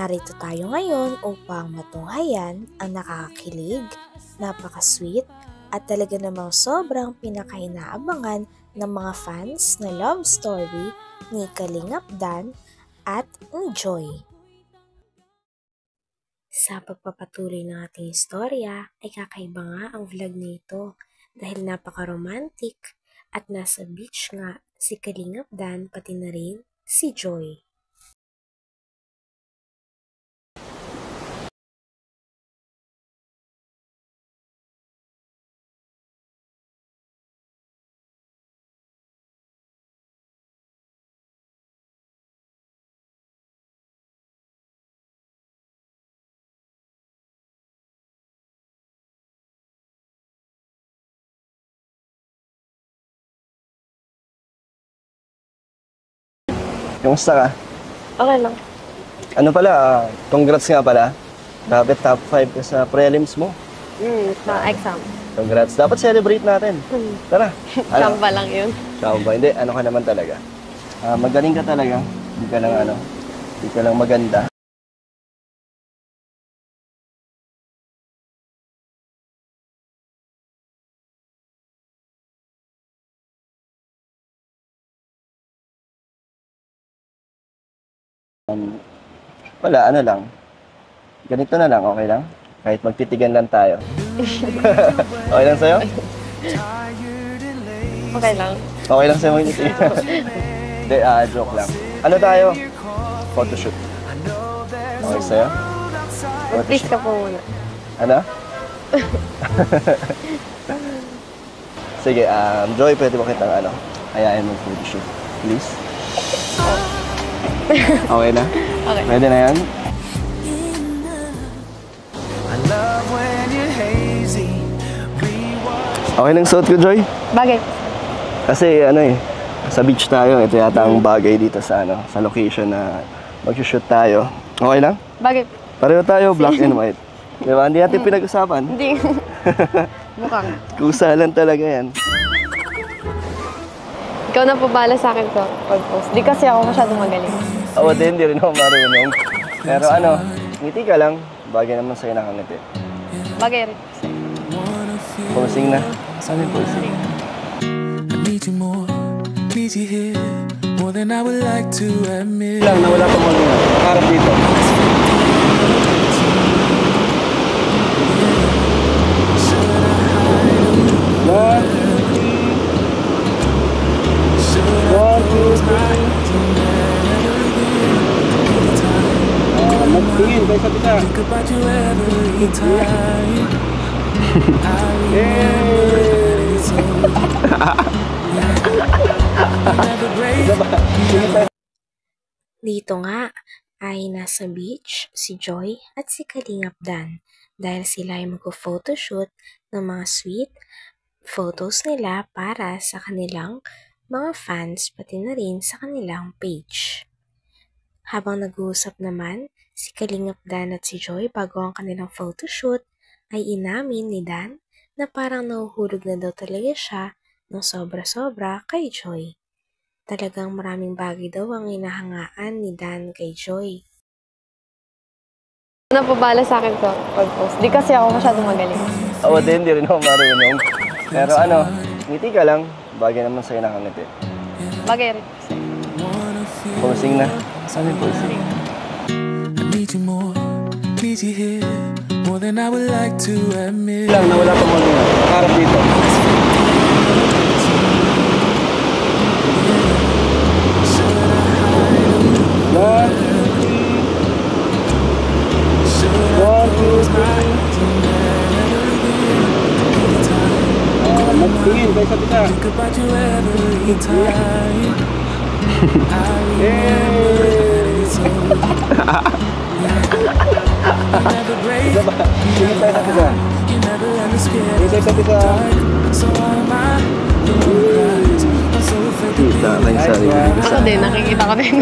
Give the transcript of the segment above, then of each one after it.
Narito tayo ngayon upang matunghayan ang nakakakilig, napaka-sweet at talaga namang sobrang pinakainaabangan ng mga fans na love story ni Kalingap Dan at ni Joy. Sa pagpapatuloy ng ating istorya ay kakaiba nga ang vlog nito dahil napaka-romantic at nasa beach nga si Kalingap Dan pati na rin si Joy. Kumusta ka? Okay lang. Ano pala, congrats nga pala. Grabe, top 5 ka sa prelims mo. Na exam. Congrats. Dapat celebrate natin. Tara. Chamba lang yun. Chamba. Hindi, ano ka naman talaga. Magaling ka talaga. Hindi ka lang hindi ka lang maganda. Wala, ano lang. Ganito na lang, okay lang? Kahit magtitigan lang tayo. Okay lang sa'yo? Okay lang. Okay lang sa'yo magtitigan. Hindi, joke lang. Ano tayo? Photoshoot. Okay sa'yo? Please ka po muna. Ano? Sige, Joy, pwede ba kitang ayain mong photoshoot? Please? Okay na? Okay. Pwede na yan? Okay lang suot ko, Joy? Bagay. Kasi sa beach tayo. Ito yata ang bagay dito sa sa location na mag-shoot tayo. Okay lang? Bagay. Pareho tayo, black and white. Diba? Hindi natin pinag-usapan. Hindi. Mukhang. Kusa lang talaga yan. Ikaw na po bala sa akin sa pag-post. Di kasi ako masyadong magaling. Oo, hindi rin ako marunong. Pero ngiti ka lang. Bagay naman sa'yo nakangiti. Bagay rin. Posing na. Saan yung posing? I need you more, need you here, more than I would like to admit. Lang, nawala pa mo nga. Harap dito. Magtingin kayo sa pita. Think about you every time. Dito nga ay nasa beach si Joy at si Kalingap Dan dahil sila ay mag-photoshoot ng mga sweet photos nila para sa kanilang mga fans pati na rin sa kanilang page. Habang nag-uusap naman, si Kalingap Dan at si Joy bago ang kanilang photoshoot ay inamin ni Dan na parang nahuhulog na daw talaga siya ng sobra-sobra kay Joy. Talagang maraming bagay daw ang inahangaan ni Dan kay Joy. Ikaw na po bala sa akin sa pag-post. Di kasi ako masyadong magaling. Oo, hindi rin ako marunong. Pero ngiti ka lang. Bagay naman sa'yo nakangiti. Bagay rin. Posing na. Saan yung posing? I need you more, need you here, more than I would like to admit. Lang, nawala pa mo nga. Harap dito. Magtingin kayo sa pita. Think about you every time. Tingin tayo sa pita. You never let me scared. Tingin tayo sa pita. So am I the one who cries? I'm so afraid to be Kita lang sa Ako din, nakikita ko din.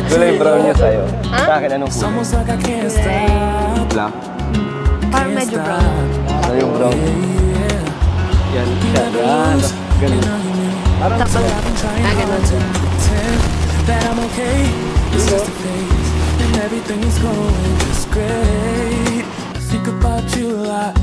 Kulay brown niya sa'yo. Sa akin, anong It's kulay? almost like I can't stop. Black. Parang medyo brown. Sa yung brown. Yan siya. Yan. Ganun. Tapos, ganun. That I'm okay. It's just a phase. And everything is going just great. I think about you a lot.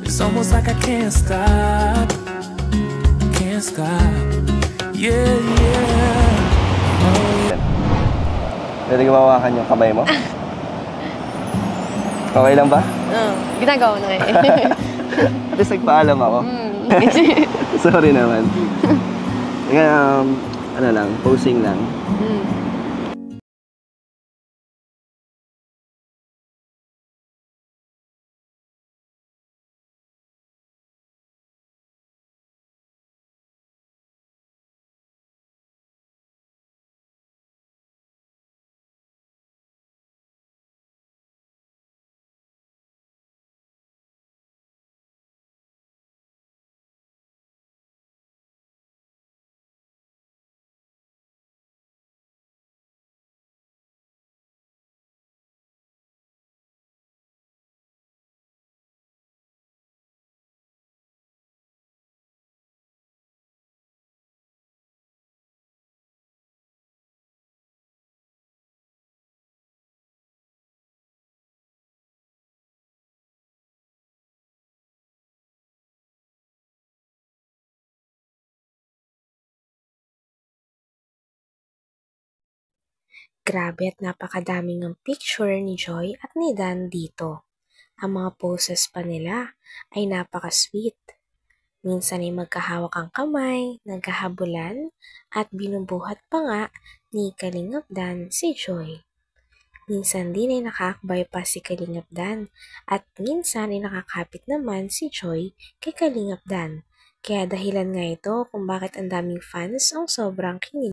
It's almost like I can't stop. Can't stop. Yeah, yeah. Oh, yeah. Pwede gumawakan yung kamay mo? Okay lang ba? Ginagawa na ngayon. At least nagpaalam ako. Sorry naman. Ano lang, posing lang. Grabe at napakadaming ng picture ni Joy at ni Dan dito. Ang mga poses pa nila ay napaka-sweet. Minsan ay magkahawak ang kamay, naghahabulan, at binubuhat pa nga ni Kalingap Dan si Joy. Minsan din ay nakaakbay pa si Kalingap Dan at minsan ay nakakapit naman si Joy kay Kalingap Dan. Kaya dahilan nga ito kung bakit ang daming fans ang sobrang kinig.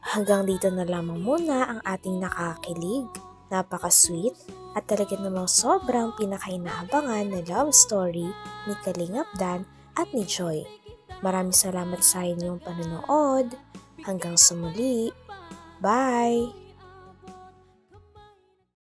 Hanggang dito na lamang muna ang ating nakakilig, napaka-sweet, at talaga namang sobrang pinakainahabangan na love story ni Kalingap Dan at ni Joy. Maraming salamat sa inyong panonood. Hanggang sa muli. Bye!